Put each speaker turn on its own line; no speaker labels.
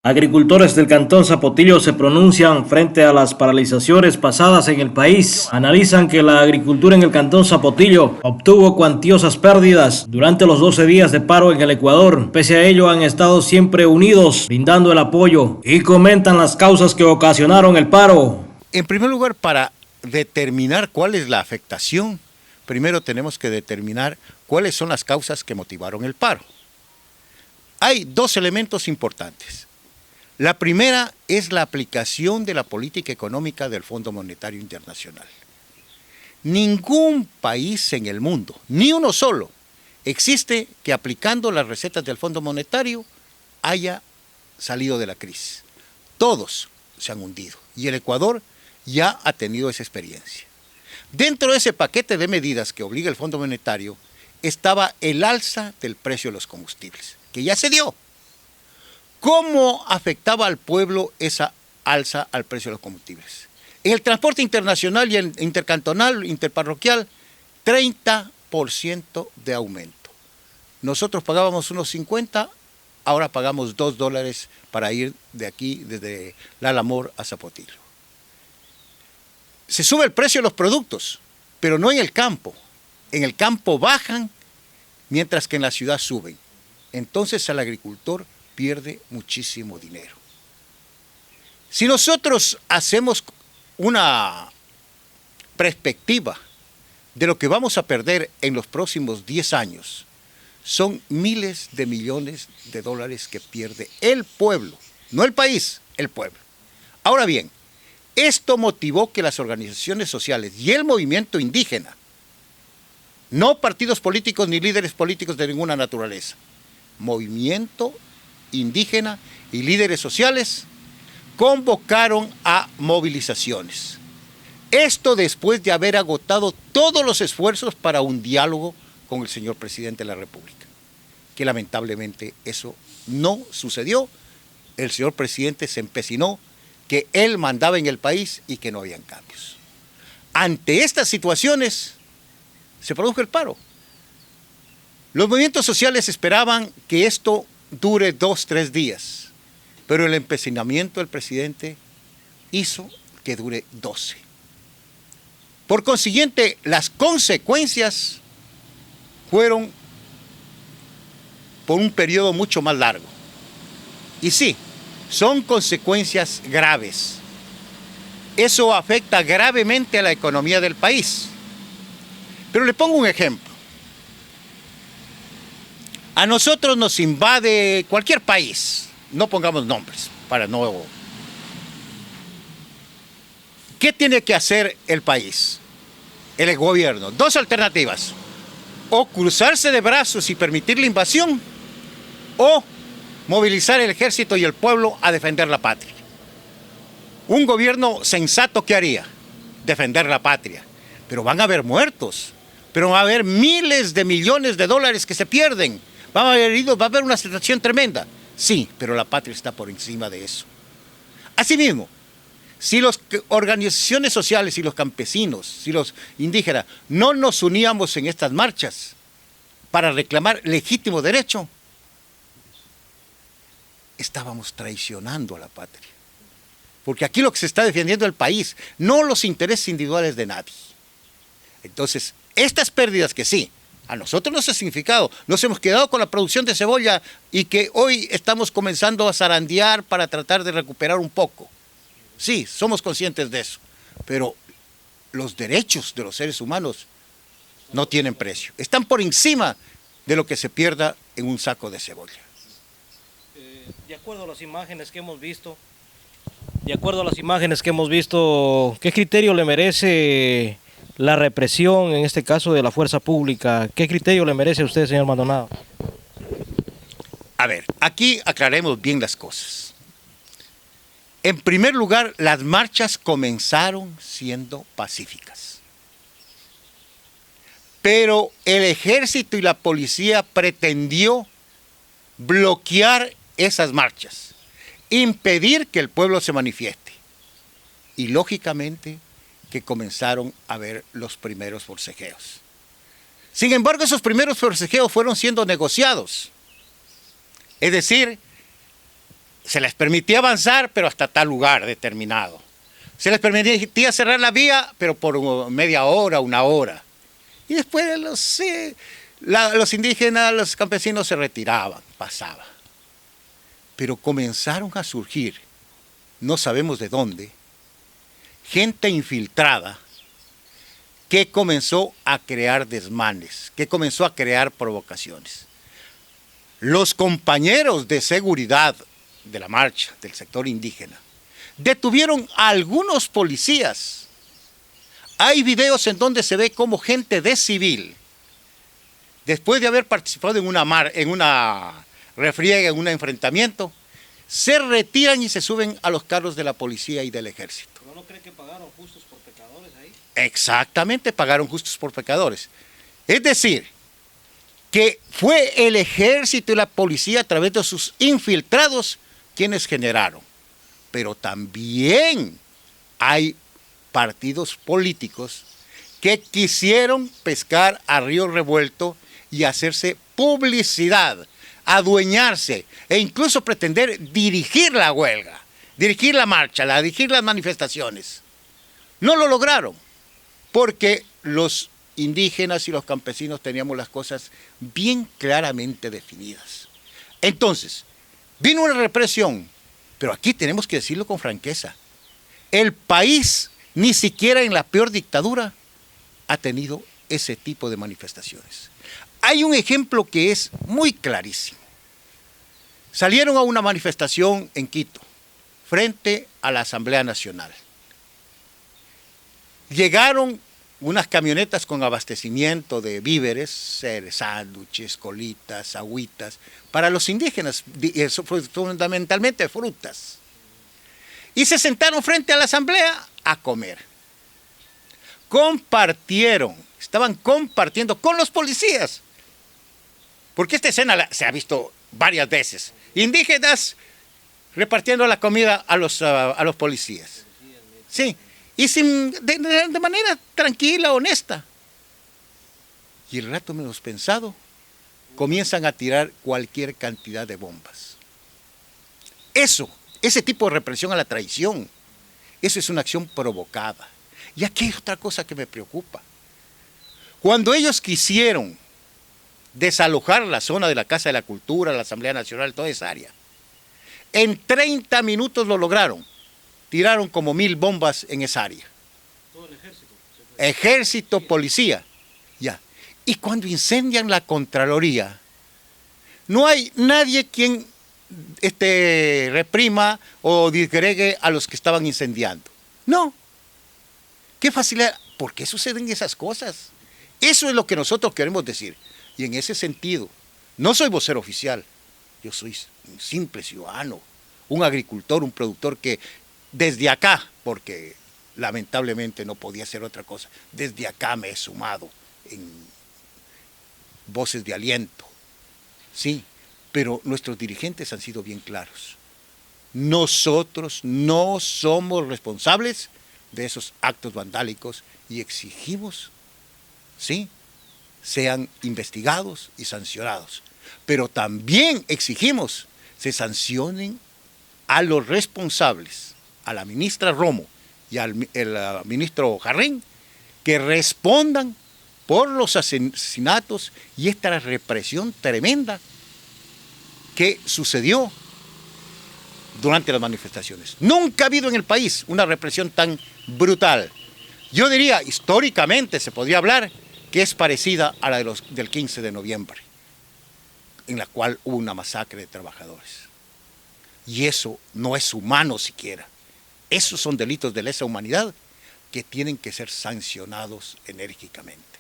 Agricultores del Cantón Zapotillo se pronuncian frente a las paralizaciones pasadas en el país. Analizan que la agricultura en el Cantón Zapotillo obtuvo cuantiosas pérdidas durante los 12 días de paro en el Ecuador. Pese a ello, han estado siempre unidos, brindando el apoyo, y comentan las causas que ocasionaron el paro.
En primer lugar, para determinar cuál es la afectación, primero tenemos que determinar cuáles son las causas que motivaron el paro. Hay dos elementos importantes. La primera es la aplicación de la política económica del Fondo Monetario Internacional. Ningún país en el mundo, ni uno solo, existe que aplicando las recetas del Fondo Monetario haya salido de la crisis. Todos se han hundido y el Ecuador ya ha tenido esa experiencia. Dentro de ese paquete de medidas que obliga el Fondo Monetario estaba el alza del precio de los combustibles, que ya se dio. ¿Cómo afectaba al pueblo esa alza al precio de los combustibles? En el transporte internacional y el intercantonal, interparroquial, 30% de aumento. Nosotros pagábamos unos 50, ahora pagamos $2 para ir de aquí, desde La Lamor a Zapotillo. Se sube el precio de los productos, pero no en el campo. En el campo bajan, mientras que en la ciudad suben. Entonces al agricultor pierde muchísimo dinero. Si nosotros hacemos una perspectiva de lo que vamos a perder en los próximos 10 años, son miles de millones de dólares que pierde el pueblo, no el país, el pueblo. Ahora bien, esto motivó que las organizaciones sociales y el movimiento indígena, no partidos políticos ni líderes políticos de ninguna naturaleza, movimiento indígena y líderes sociales convocaron a movilizaciones. Esto después de haber agotado todos los esfuerzos para un diálogo con el señor presidente de la República, que lamentablemente eso no sucedió. El señor presidente se empecinó que él mandaba en el país y que no habían cambios. Ante estas situaciones se produjo el paro. Los movimientos sociales esperaban que esto dure 2, 3 días, pero el empecinamiento del presidente hizo que dure 12. Por consiguiente, las consecuencias fueron por un periodo mucho más largo. Y sí, son consecuencias graves. Eso afecta gravemente a la economía del país. Pero le pongo un ejemplo. A nosotros nos invade cualquier país, no pongamos nombres para no... ¿Qué tiene que hacer el país? El gobierno. Dos alternativas. O cruzarse de brazos y permitir la invasión, o movilizar el ejército y el pueblo a defender la patria. Un gobierno sensato, ¿qué haría? Defender la patria. Pero van a haber muertos, pero va a haber miles de millones de dólares que se pierden. Va a haber heridos, va a haber una situación tremenda. Sí, pero la patria está por encima de eso. Asimismo, si las organizaciones sociales y los campesinos, si los indígenas, no nos uníamos en estas marchas para reclamar legítimo derecho, estábamos traicionando a la patria. Porque aquí lo que se está defendiendo es el país, no los intereses individuales de nadie. Entonces, estas pérdidas que sí, a nosotros nos ha significado, nos hemos quedado con la producción de cebolla y que hoy estamos comenzando a zarandear para tratar de recuperar un poco. Sí, somos conscientes de eso, pero los derechos de los seres humanos no tienen precio. Están por encima de lo que se pierda en un saco de cebolla.
De acuerdo a las imágenes que hemos visto, ¿qué criterio le merece la represión, en este caso de la fuerza pública? ¿Qué criterio le merece a usted, señor Maldonado?
A ver, aquí aclaremos bien las cosas. En primer lugar, las marchas comenzaron siendo pacíficas. Pero el ejército y la policía pretendió bloquear esas marchas, impedir que el pueblo se manifieste. Y lógicamente que comenzaron a ver los primeros forcejeos. Sin embargo, esos primeros forcejeos fueron siendo negociados. Es decir, se les permitía avanzar, pero hasta tal lugar determinado. Se les permitía cerrar la vía, pero por media hora, una hora. Y después los indígenas, los campesinos se retiraban, pasaba. Pero comenzaron a surgir, no sabemos de dónde, gente infiltrada que comenzó a crear desmanes, que comenzó a crear provocaciones. Los compañeros de seguridad de la marcha del sector indígena detuvieron a algunos policías. Hay videos en donde se ve como gente de civil, después de haber participado en una refriega, en un enfrentamiento, se retiran y se suben a los carros de la policía y del ejército.
¿No cree que pagaron justos por pecadores ahí?
Exactamente, pagaron justos por pecadores. Es decir, que fue el ejército y la policía a través de sus infiltrados quienes generaron. Pero también hay partidos políticos que quisieron pescar a río revuelto y hacerse publicidad, adueñarse e incluso pretender dirigir la huelga, dirigir la marcha, dirigir las manifestaciones. No lo lograron, porque los indígenas y los campesinos teníamos las cosas bien claramente definidas. Entonces, vino una represión, pero aquí tenemos que decirlo con franqueza. El país, ni siquiera en la peor dictadura, ha tenido ese tipo de manifestaciones. Hay un ejemplo que es muy clarísimo. Salieron a una manifestación en Quito, frente a la Asamblea Nacional. Llegaron unas camionetas con abastecimiento de víveres, sándwiches, colitas, agüitas, para los indígenas, fundamentalmente frutas. Y se sentaron frente a la asamblea a comer. Compartieron, estaban compartiendo con los policías. Porque esta escena se ha visto varias veces. Indígenas repartiendo la comida a los policías. Sí. Y de manera tranquila, honesta. Y el rato menos pensado, comienzan a tirar cualquier cantidad de bombas. Ese tipo de represión a la traición, eso es una acción provocada. Y aquí hay otra cosa que me preocupa. Cuando ellos quisieron desalojar la zona de la Casa de la Cultura, la Asamblea Nacional, toda esa área, en 30 minutos lo lograron. Tiraron como 1000 bombas en esa área.
Todo el ejército.
Ejército, policía. Ya. Y cuando incendian la Contraloría, no hay nadie quien reprima o disgregue a los que estaban incendiando. No. Qué facilidad. ¿Por qué suceden esas cosas? Eso es lo que nosotros queremos decir. Y en ese sentido, no soy vocero oficial. Yo soy un simple ciudadano, un agricultor, un productor que desde acá, porque lamentablemente no podía ser otra cosa, desde acá me he sumado en voces de aliento. Sí, pero nuestros dirigentes han sido bien claros. Nosotros no somos responsables de esos actos vandálicos y exigimos, sí, sean investigados y sancionados. Pero también exigimos se sancionen a los responsables, a la ministra Romo y al ministro Jarrín, que respondan por los asesinatos y esta represión tremenda que sucedió durante las manifestaciones. Nunca ha habido en el país una represión tan brutal. Yo diría, históricamente se podría hablar que es parecida a la del 15 de noviembre, en la cual hubo una masacre de trabajadores. Y eso no es humano siquiera. Esos son delitos de lesa humanidad que tienen que ser sancionados enérgicamente.